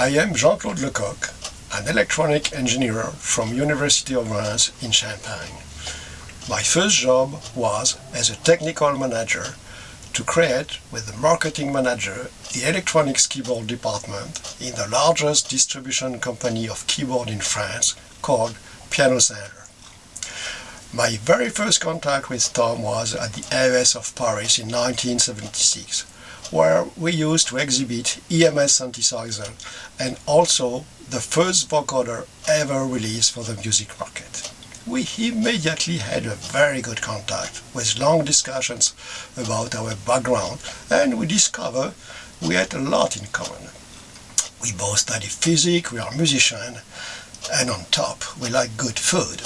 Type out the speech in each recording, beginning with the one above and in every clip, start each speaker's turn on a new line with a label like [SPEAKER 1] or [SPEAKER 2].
[SPEAKER 1] I am Jean-Claude Lecoq, an electronic engineer from University of Reims in Champagne. My first job was as a technical manager to create, with the marketing manager, the electronics keyboard department in the largest distribution company of keyboard in France called Piano Center. My very first contact with Tom was at the AES of Paris in 1976, where we used to exhibit EMS synthesizer and also the first vocoder ever released for the music market. We immediately had a very good contact with long discussions about our background, and we discovered we had a lot in common. We both study physics, we are musicians, and on top we like good food.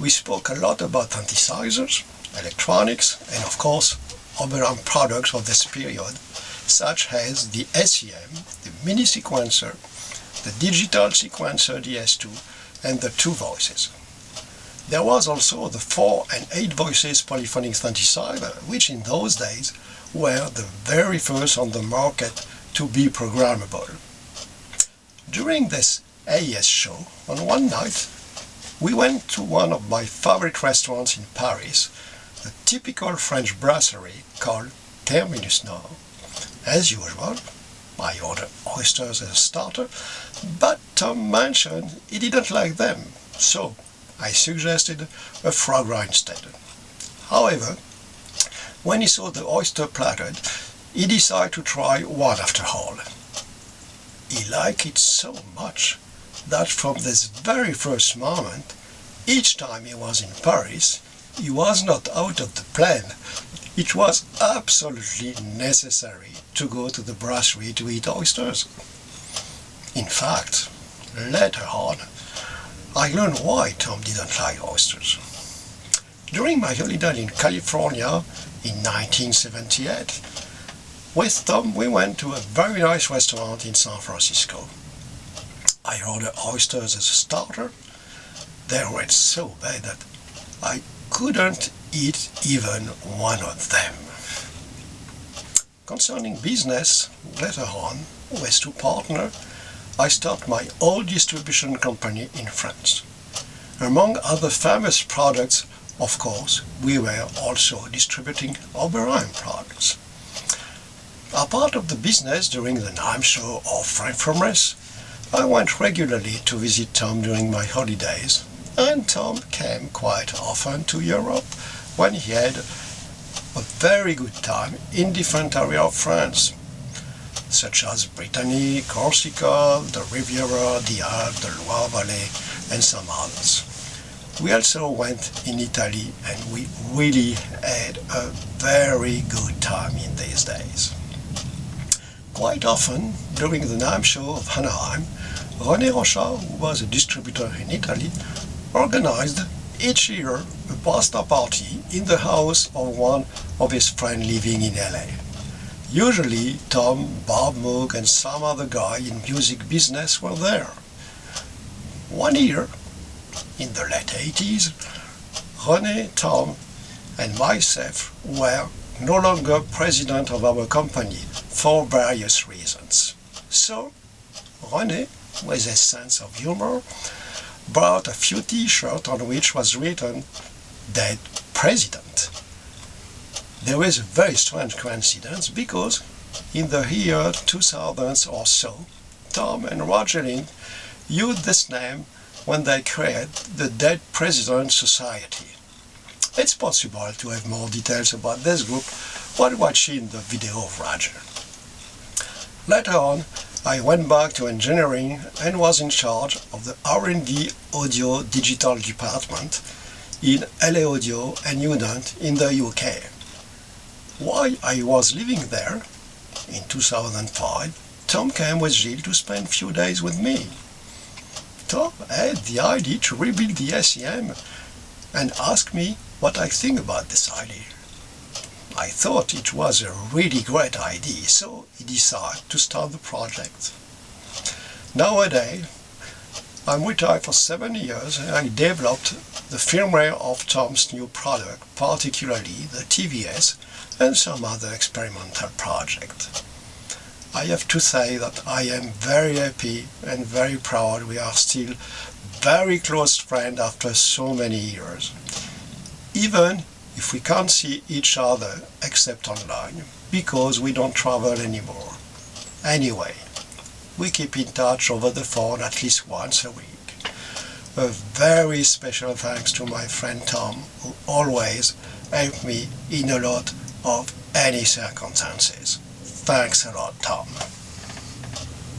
[SPEAKER 1] We spoke a lot about synthesizers, electronics, and of course other products of this period, such as the SEM, the mini sequencer, the digital sequencer DS2, and the 2 voices. There was also the 4 and 8 voices polyphonic synthesizer, which in those days were the very first on the market to be programmable. During this AES show, on one night, we went to one of my favorite restaurants in Paris, a typical French brasserie called Terminus Nord. As usual, I ordered oysters as a starter, but Tom mentioned he didn't like them, so I suggested a foie gras instead. However, when he saw the oyster platter, he decided to try one after all. He liked it so much that from this very first moment, each time he was in Paris, he was not out of the plan. It was absolutely necessary to go to the brasserie to eat oysters. In fact, later on, I learned why Tom didn't like oysters. During my holiday in California in 1978, with Tom we went to a very nice restaurant in San Francisco. I ordered oysters as a starter. They were so bad that I couldn't eat even one of them. Concerning business, later on, with 2 partners, I started my own distribution company in France. Among other famous products, of course, we were also distributing Oberheim products. A part of the business during the NAMM show or Frankfurt, I went regularly to visit Tom during my holidays, and Tom came quite often to Europe when he had a very good time in different areas of France, such as Brittany, Corsica, the Riviera, the Alps, the Loire Valley, and some others. We also went in Italy, and we really had a very good time in these days. Quite often, during the NAMM show of Anaheim, René Rochard, who was a distributor in Italy, organized each year a pasta party in the house of one of his friends living in LA. Usually Tom, Bob Moog and some other guy in music business were there. One year, in the late 80s, René, Tom and myself were no longer president of our company for various reasons. So René, with his sense of humor, bought a few t-shirts on which was written "Dead President." There was a very strange coincidence because in the year 2000 or so, Tom and Roger used this name when they created the Dead President Society. It's possible to have more details about this group while watching the video of Roger. Later on, I went back to engineering and was in charge of the R&D audio digital department in LA Audio and Udent in the UK. While I was living there, in 2005, Tom came with Gilles to spend a few days with me. Tom had the idea to rebuild the SEM and asked me what I think about this idea. I thought it was a really great idea, so he decided to start the project. Nowadays, I'm retired for 7 years and I developed the firmware of Tom's new product, particularly the TVS and some other experimental projects. I have to say that I am very happy and very proud we are still very close friends after so many years. Even if we can't see each other except online, because we don't travel anymore. Anyway, we keep in touch over the phone at least once a week. A very special thanks to my friend Tom, who always helped me in a lot of any circumstances. Thanks a lot, Tom.